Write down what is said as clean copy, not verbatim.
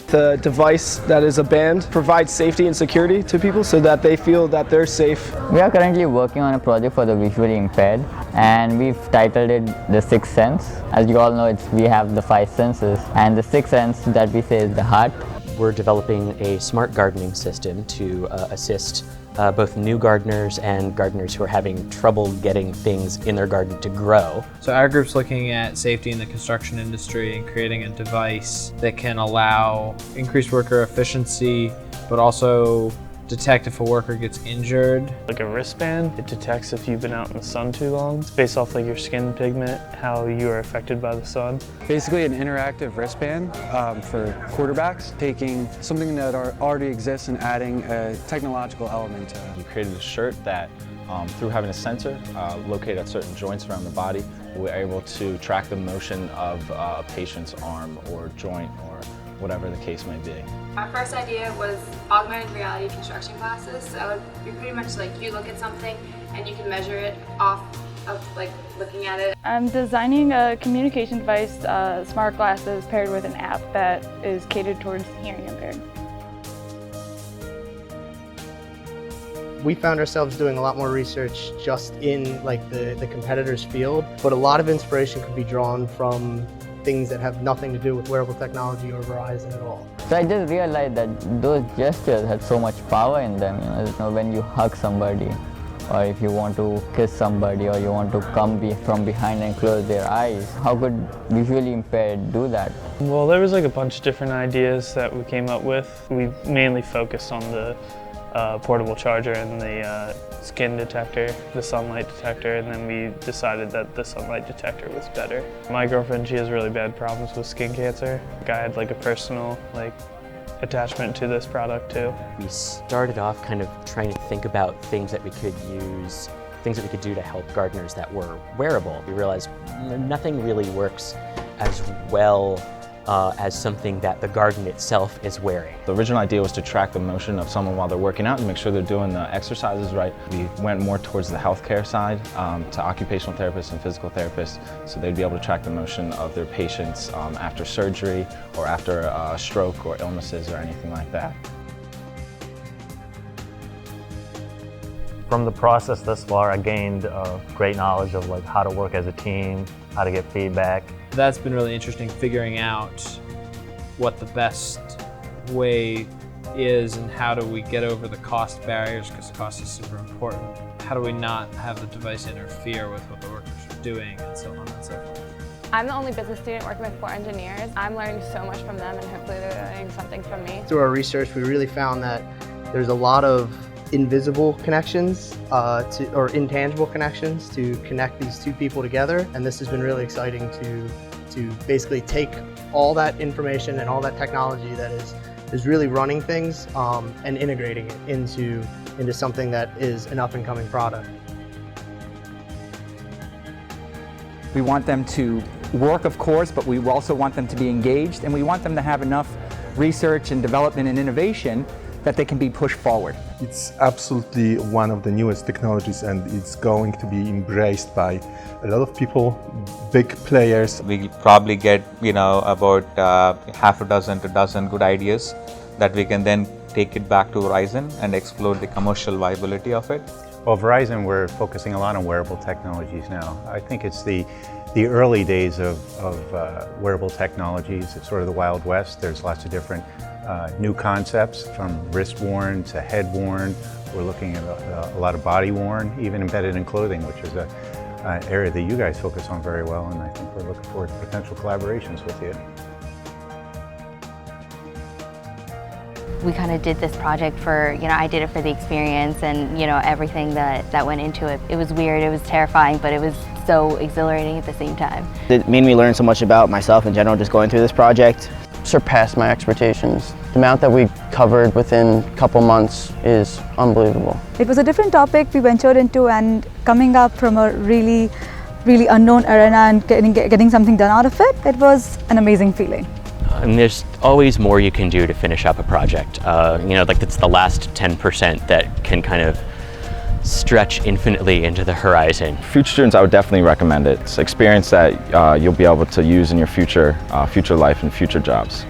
The device that is a band provides safety and security to people so that they feel that they're safe. We are currently working on a project for the visually impaired, and we've titled it The Sixth Sense. As you all know, we have the 5 senses, and the sixth sense that we say is the heart. We're developing a smart gardening system to assist both new gardeners and gardeners who are having trouble getting things in their garden to grow. So our group's looking at safety in the construction industry and creating a device that can allow increased worker efficiency, but also detect if a worker gets injured. Like a wristband, it detects if you've been out in the sun too long. It's based off like your skin pigment, how you are affected by the sun. Basically an interactive wristband for quarterbacks, taking something that already exists and adding a technological element to it. We created a shirt that, through having a sensor located at certain joints around the body, we're able to track the motion of a patient's arm or joint or whatever the case may be. Our first idea was augmented reality construction classes. So it would be pretty much like you look at something and you can measure it off of like looking at it. I'm designing a communication device, smart glasses paired with an app that is catered towards hearing impaired. We found ourselves doing a lot more research just in like the competitor's field, but a lot of inspiration could be drawn from things that have nothing to do with wearable technology or Verizon at all. So I just realized that those gestures had so much power in them. You know, when you hug somebody, or if you want to kiss somebody, or you want to come from behind and close their eyes, how could visually impaired do that? Well, there was like a bunch of different ideas that we came up with. We mainly focused on the portable charger and the skin detector, the sunlight detector, and then we decided that the sunlight detector was better. My girlfriend, she has really bad problems with skin cancer. I had like a personal attachment to this product too. We started off kind of trying to think about things that we could use, things that we could do to help gardeners that were wearable. We realized nothing really works as well as something that the garden itself is wearing. The original idea was to track the motion of someone while they're working out and make sure they're doing the exercises right. We went more towards the healthcare side, to occupational therapists and physical therapists, so they'd be able to track the motion of their patients after surgery or after a stroke or illnesses or anything like that. From the process thus far, I gained great knowledge of like how to work as a team, how to get feedback. That's been really interesting, figuring out what the best way is and how do we get over the cost barriers, because cost is super important. How do we not have the device interfere with what the workers are doing, and so on and so forth. I'm the only business student working with 4 engineers. I'm learning so much from them, and hopefully they're learning something from me. Through our research, we really found that there's a lot of invisible connections or intangible connections to connect these two people together, and this has been really exciting to basically take all that information and all that technology that is really running things and integrating it into something that is an up-and-coming product. We want them to work, of course, but we also want them to be engaged, and we want them to have enough research and development and innovation that they can be pushed forward. It's absolutely one of the newest technologies, and it's going to be embraced by a lot of people, big players. We probably get, about half a dozen to a dozen good ideas that we can then take it back to Verizon and explore the commercial viability of it. Well, Verizon, we're focusing a lot on wearable technologies now. I think it's the early days of wearable technologies. It's sort of the Wild West. There's lots of different new concepts, from wrist-worn to head-worn. We're looking at a lot of body-worn, even embedded in clothing, which is an area that you guys focus on very well, and I think we're looking forward to potential collaborations with you. We kind of did this project for, I did it for the experience and, everything that went into it. It was weird, it was terrifying, but it was so exhilarating at the same time. It made me learn so much about myself in general, just going through this project. Surpassed my expectations. The amount that we covered within a couple months is unbelievable. It was a different topic we ventured into, and coming up from a really unknown arena and getting something done out of it, it was an amazing feeling. And there's always more you can do to finish up a project. Like it's the last 10% that can kind of stretch infinitely into the horizon. Future students, I would definitely recommend it. It's an experience that you'll be able to use in your future life and future jobs.